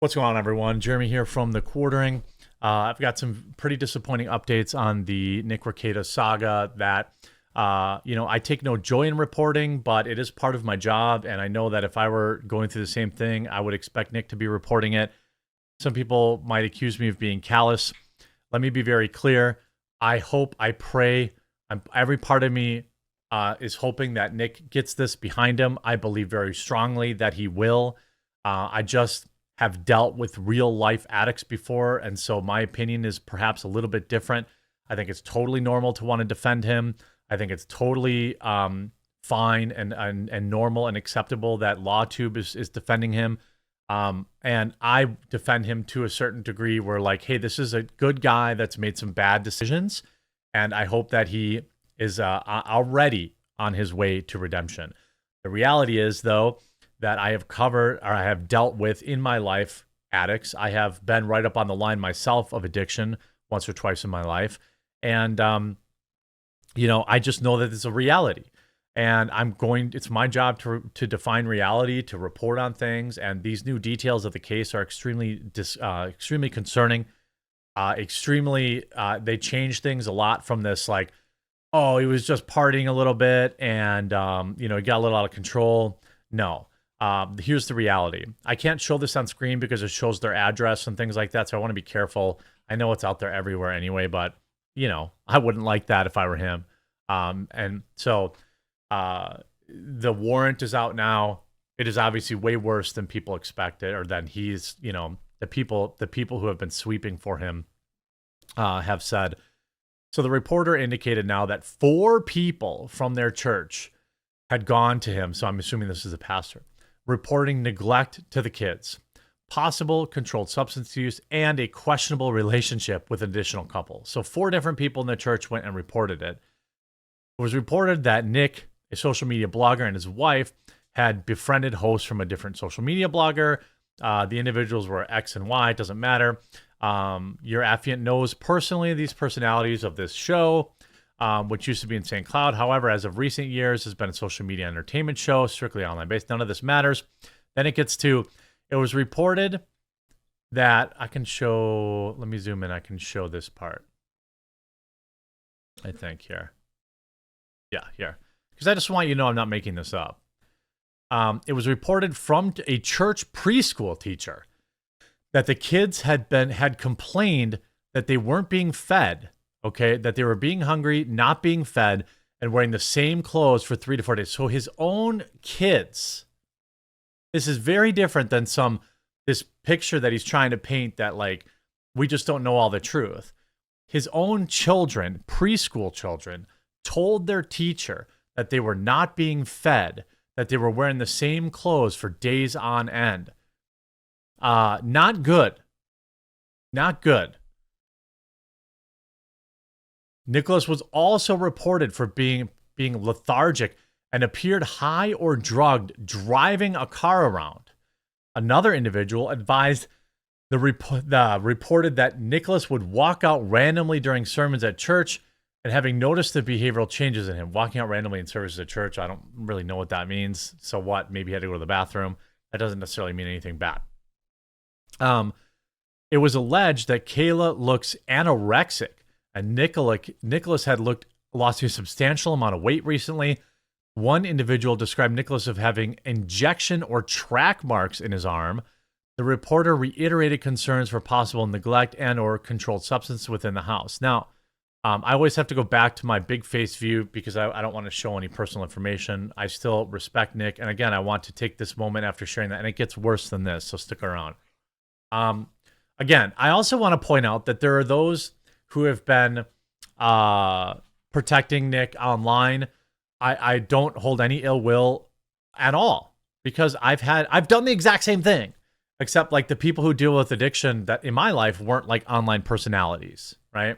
What's going on, everyone? Jeremy here from The Quartering. I've got some pretty disappointing updates on the Nick Rekieta saga that, I take no joy in reporting, but it is part of my job. And I know that if I were going through the same thing, I would expect Nick to be reporting it. Some people might accuse me of being callous. Let me be very clear. I hope, I pray, every part of me is hoping that Nick gets this behind him. I believe very strongly that he will. I just have dealt with real life addicts before, and so my opinion is perhaps a little bit different. I think it's totally normal to want to defend him. I think it's totally fine and normal and acceptable that LawTube is defending him. And I defend him to a certain degree where, like, hey, this is a good guy that's made some bad decisions, and I hope that he is already on his way to redemption. The reality is, though, that I have covered or I have dealt with in my life addicts. I have been right up on the line myself of addiction once or twice in my life. And, I just know that it's a reality. And it's my job to define reality, to report on things. And these new details of the case are extremely concerning. They change things a lot from this, like, oh, he was just partying a little bit and, he got a little out of control. No. Here's the reality. I can't show this on screen because it shows their address and things like that, so I want to be careful. I know it's out there everywhere anyway, but, I wouldn't like that if I were him. And so the warrant is out now. It is obviously way worse than people expected, or than he's, the people who have been sweeping for him have said. So the reporter indicated now that 4 people from their church had gone to him, so I'm assuming this is a pastor, reporting neglect to the kids, possible controlled substance use, and a questionable relationship with an additional couple. So 4 different people in the church went and reported it. It was reported that Nick, a social media blogger, and his wife had befriended hosts from a different social media blogger. The individuals were X and Y, it doesn't matter. Your affiant knows personally these personalities of this show, which used to be in St. Cloud. However, as of recent years, has been a social media entertainment show, strictly online based. None of this matters. Then it was reported that let me zoom in. I can show this part. I think here. Yeah, here. Because I just want you to know I'm not making this up. It was reported from a church preschool teacher that the kids had complained that they weren't being fed. Okay, that they were being hungry, not being fed, and wearing the same clothes for 3 to 4 days. So his own kids. This is very different than this picture that he's trying to paint that, like, we just don't know all the truth. His own children, preschool children, told their teacher that they were not being fed, that they were wearing the same clothes for days on end. Not good. Not good. Nicholas was also reported for being lethargic and appeared high or drugged driving a car around. Another individual advised reported that Nicholas would walk out randomly during sermons at church, and having noticed the behavioral changes in him. Walking out randomly in services at church, I don't really know what that means. So what? Maybe he had to go to the bathroom. That doesn't necessarily mean anything bad. It was alleged that Kayla looks anorexic, and Nicholas had lost a substantial amount of weight recently. One individual described Nicholas of having injection or track marks in his arm. The reporter reiterated concerns for possible neglect and or controlled substance within the house. Now, I always have to go back to my big face view because I don't want to show any personal information. I still respect Nick. And again, I want to take this moment after sharing that. And it gets worse than this, so stick around. Again, I also want to point out that there are those who have been protecting Nick online. I don't hold any ill will at all because I've done the exact same thing, except like the people who deal with addiction that in my life weren't like online personalities, right?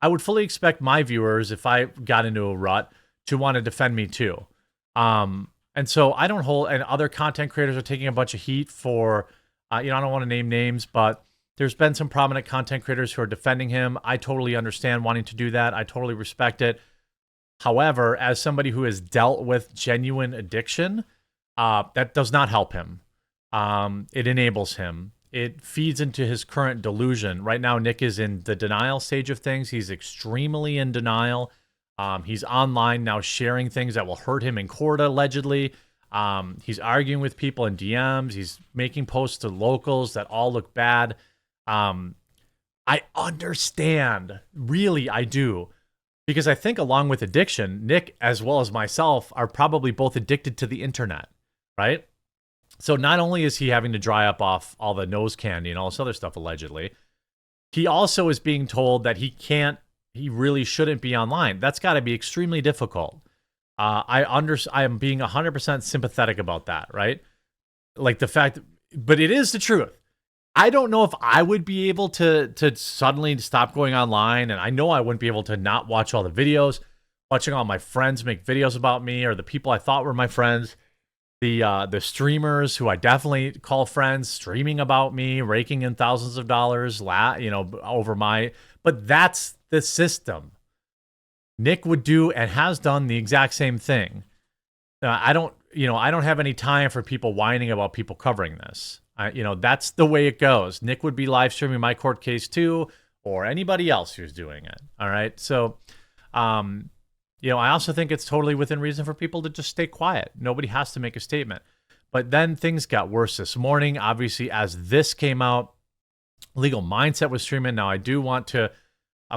I would fully expect my viewers, if I got into a rut, to want to defend me too. And so I don't hold, and other content creators are taking a bunch of heat for, I don't want to name names, but there's been some prominent content creators who are defending him. I totally understand wanting to do that. I totally respect it. However, as somebody who has dealt with genuine addiction, that does not help him. It enables him. it feeds into his current delusion. Right now, Nick is in the denial stage of things. He's extremely in denial. He's online now sharing things that will hurt him in court, allegedly. He's arguing with people in DMs. He's making posts to locals that all look bad. I understand. Really, I do. Because I think along with addiction, Nick, as well as myself, are probably both addicted to the internet, right? So not only is he having to dry up off all the nose candy and all this other stuff, allegedly, he also is being told that he really shouldn't be online. That's got to be extremely difficult. I am being 100% sympathetic about that, right? Like the fact, but it is the truth. I don't know if I would be able to suddenly stop going online, and I know I wouldn't be able to not watch all the videos, watching all my friends make videos about me or the people I thought were my friends, the streamers who I definitely call friends streaming about me, raking in thousands of dollars, over my. But that's the system. Nick would do and has done the exact same thing. I don't have any time for people whining about people covering this. That's the way it goes. Nick would be live streaming my court case too, or anybody else who's doing it. All right. So, I also think it's totally within reason for people to just stay quiet. Nobody has to make a statement. But then things got worse this morning. Obviously, as this came out, Legal Mindset was streaming. Now, I do want to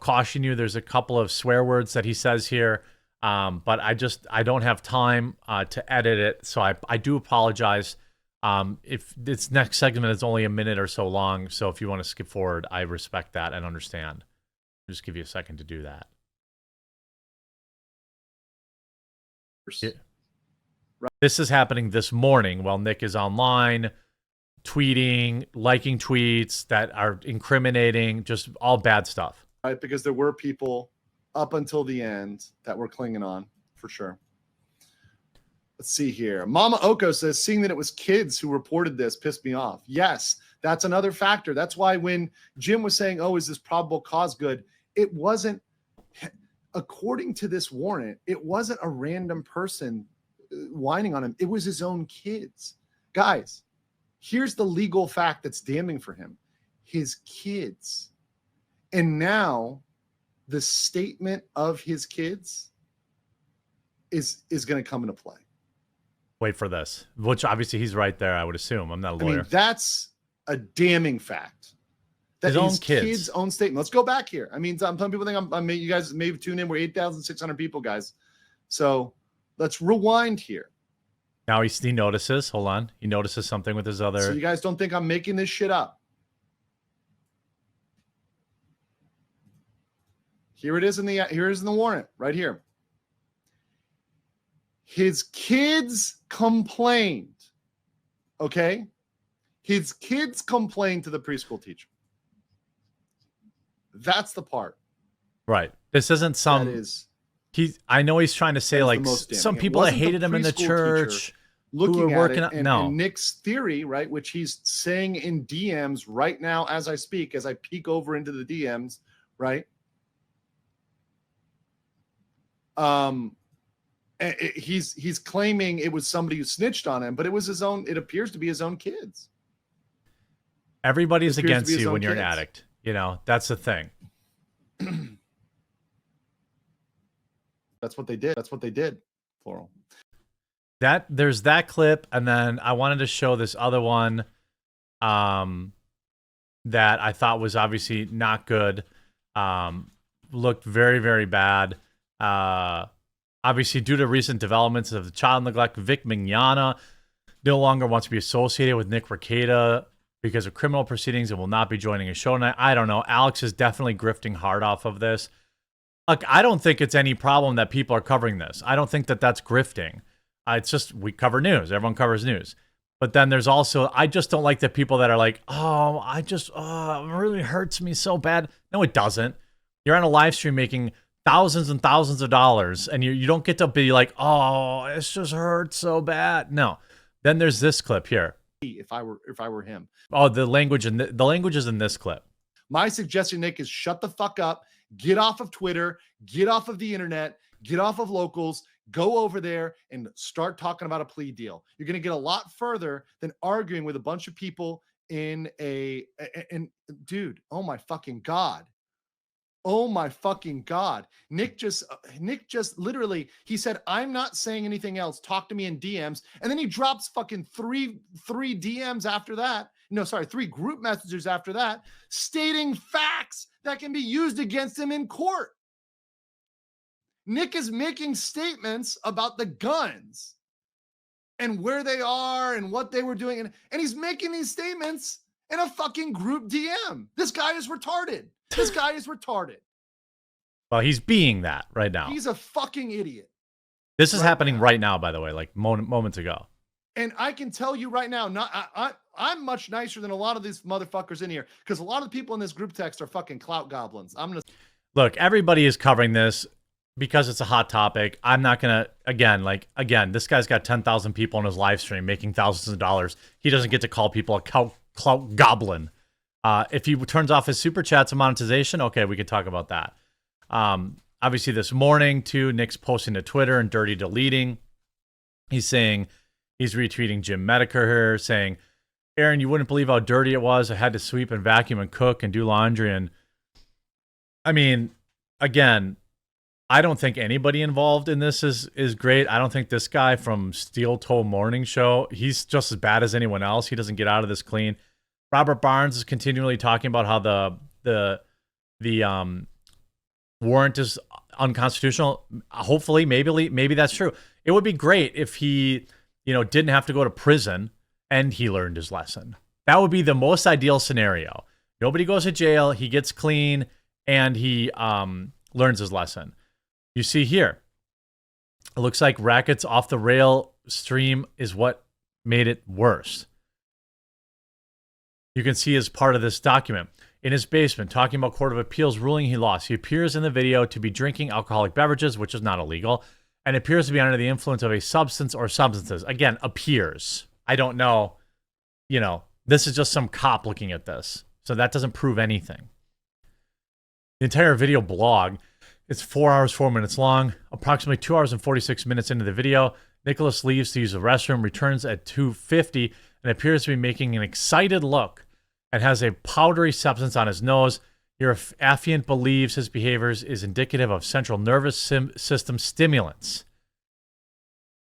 caution you. There's a couple of swear words that he says here, but I don't have time to edit it. So I do apologize. If this next segment is only a minute or so long, so if you want to skip forward, I respect that and understand. I'll just give you a second to do that. Yeah. This is happening this morning while Nick is online, tweeting, liking tweets that are incriminating, just all bad stuff. Right, because there were people up until the end that were clinging on, for sure. Let's see here. Mama Oko says, seeing that it was kids who reported this pissed me off. Yes, that's another factor. That's why when Jim was saying, oh, is this probable cause good? It wasn't, according to this warrant, it wasn't a random person whining on him. It was his own kids. Guys, here's the legal fact that's damning for him. His kids. And now the statement of his kids is going to come into play. Wait for this, which obviously he's right there, I would assume. I'm not a lawyer. I mean, that's a damning fact. That his own kids' own statement. Let's go back here. I mean, some people think you guys maybe tune in. We're 8,600 people, guys. So let's rewind here. Now he notices. Hold on. He notices something with his other. So you guys don't think I'm making this shit up. Here it is in the warrant right here. His kids complained. Okay? His kids complained to the preschool teacher. That's the part. Right. This isn't some. That is. I know he's trying to say like some people that hated him in the church who were working. And Nick's theory, right, which he's saying in DMs right now as I speak, as I peek over into the DMs, right? He's claiming it was somebody who snitched on him, but it was his own. It appears to be his own kids. Everybody's against you when you're an addict. That's the thing. That's what they did. That's what they did. Plural. There's that clip, and then I wanted to show this other one, that I thought was obviously not good. Looked very, very bad. Obviously, due to recent developments of the child neglect, Vic Mignogna no longer wants to be associated with Nick Rekieta because of criminal proceedings and will not be joining a show tonight. I don't know. Alex is definitely grifting hard off of this. Look, I don't think it's any problem that people are covering this. I don't think that that's grifting. It's just we cover news. Everyone covers news. But then there's also, I just don't like the people that are like, it really hurts me so bad. No, it doesn't. You're on a live stream making thousands and thousands of dollars, and you don't get to be like, oh, it just hurts so bad. No. Then there's this clip here. If I were him. Oh, the language is in this clip. My suggestion, Nick, is shut the fuck up. Get off of Twitter. Get off of the internet. Get off of locals. Go over there and start talking about a plea deal. You're going to get a lot further than arguing with a bunch of people in and dude, oh my fucking God. Oh my fucking God. Nick just literally, he said, I'm not saying anything else. Talk to me in DMs. And then he drops fucking three DMs after that. No, sorry, 3 group messages after that, stating facts that can be used against him in court. Nick is making statements about the guns and where they are and what they were doing. And he's making these statements in a fucking group DM. This guy is retarded. This guy is retarded. Well, he's being that right now. He's a fucking idiot. This is happening right now, by the way, like moments ago. And I can tell you right now, I'm much nicer than a lot of these motherfuckers in here, because a lot of the people in this group text are fucking clout goblins. Look, everybody is covering this because it's a hot topic. I'm not gonna again. This guy's got 10,000 people on his live stream making thousands of dollars. He doesn't get to call people a clout goblin. If he turns off his super chats and monetization, okay, we could talk about that. Obviously, this morning too, Nick's posting to Twitter and dirty deleting. He's saying he's retweeting Jim Medicare here, saying, "Aaron, you wouldn't believe how dirty it was. I had to sweep and vacuum and cook and do laundry." And I mean, again, I don't think anybody involved in this is great. I don't think this guy from Steel Toe Morning Show, he's just as bad as anyone else. He doesn't get out of this clean. Robert Barnes is continually talking about how the warrant is unconstitutional. Hopefully, maybe that's true. It would be great if he, didn't have to go to prison and he learned his lesson. That would be the most ideal scenario. Nobody goes to jail. He gets clean and he learns his lesson. You see here, it looks like Racket's off the rail stream is what made it worse. You can see as part of this document, in his basement, talking about Court of Appeals ruling he lost. He appears in the video to be drinking alcoholic beverages, which is not illegal, and appears to be under the influence of a substance or substances. Again, appears. I don't know. This is just some cop looking at this. So that doesn't prove anything. The entire video blog, it's 4 hours, 4 minutes long. Approximately 2 hours and 46 minutes into the video, Nicholas leaves to use the restroom, returns at 2:50, and appears to be making an excited look and has a powdery substance on his nose. Your affiant believes his behaviors is indicative of central nervous system stimulants.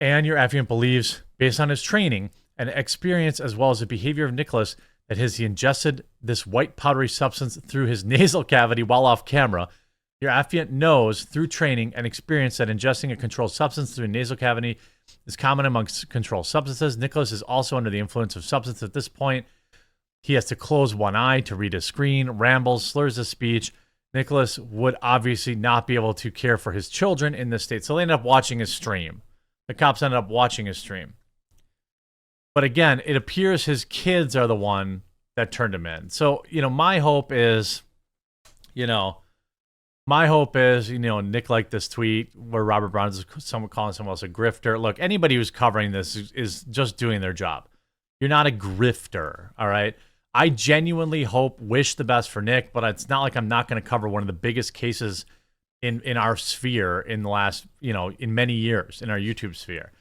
And your affiant believes, based on his training and experience as well as the behavior of Nicholas, that he ingested this white powdery substance through his nasal cavity while off camera. Your affiant knows through training and experience that ingesting a controlled substance through a nasal cavity is common amongst controlled substances. Nicholas is also under the influence of substance at this point. He has to close one eye to read a screen, rambles, slurs his speech. Nicholas would obviously not be able to care for his children in this state, so they end up watching his stream. The cops ended up watching his stream. But again, it appears his kids are the one that turned him in. So, my hope is, Nick liked this tweet where Robert Brown is calling someone else a grifter. Look, anybody who's covering this is just doing their job. You're not a grifter, all right? I genuinely wish the best for Nick, but it's not like I'm not going to cover one of the biggest cases in our sphere in the last, in many years in our YouTube sphere.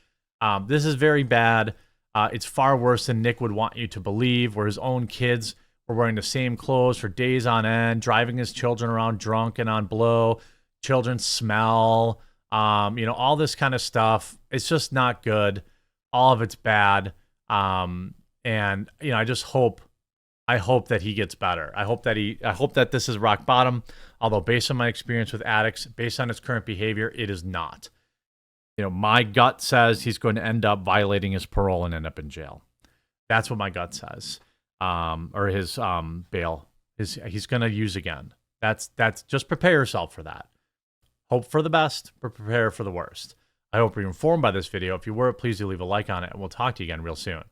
This is very bad. It's far worse than Nick would want you to believe, where his own kids were wearing the same clothes for days on end, driving his children around drunk and on blow. Children smell, all this kind of stuff. It's just not good. All of it's bad. And I hope that he gets better. I hope that this is rock bottom. Although based on my experience with addicts, based on his current behavior, it is not. My gut says he's going to end up violating his parole and end up in jail. That's what my gut says. Or his bail. He's going to use again. That's just prepare yourself for that. Hope for the best, but prepare for the worst. I hope you're informed by this video. If you were, please do leave a like on it, and we'll talk to you again real soon.